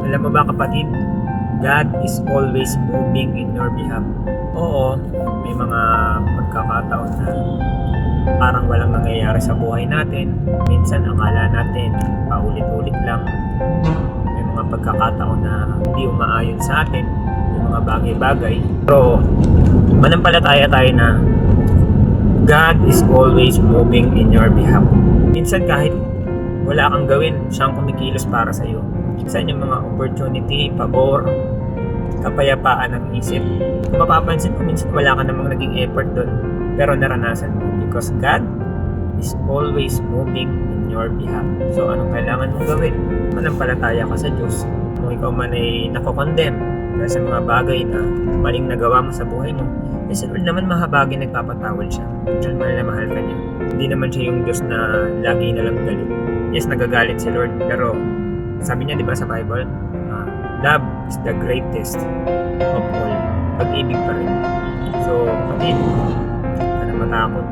Alam mo ba kapatid, God is always moving in your behalf. Oo, may mga pagkakataon na parang walang nangyayari sa buhay natin. Minsan akala natin paulit-ulit lang. May mga pagkakataon na hindi umaayon sa atin, may mga bagay-bagay. Pero manampalataya tayo na God is always moving in your behalf. Minsan kahit wala kang gawin, siyang kumikilos para sa iyo. Minsan yung mga opportunity, pabor, kapayapaan ng isip. Kung mapapansin mo, minsan wala ka namang naging effort doon, pero naranasan mo because God is always moving in your behalf. So anong kailangan mong gawin? Manampalataya ka sa Diyos. Kung ikaw man ay nakokondem dahil sa mga bagay na maling nagawa mo sa buhay mo, eh si Lord naman mahabagin nagpapatawad siya. Diyan mahal na mahal ka niya. Hindi naman siya yung Diyos na lagi na lang galit. Yes, nagagalit si Lord, pero sabi niya, di ba sa Bible, love is the greatest of all. Pag-ibig pa rin. So, kapatid, huwag ka na matakot.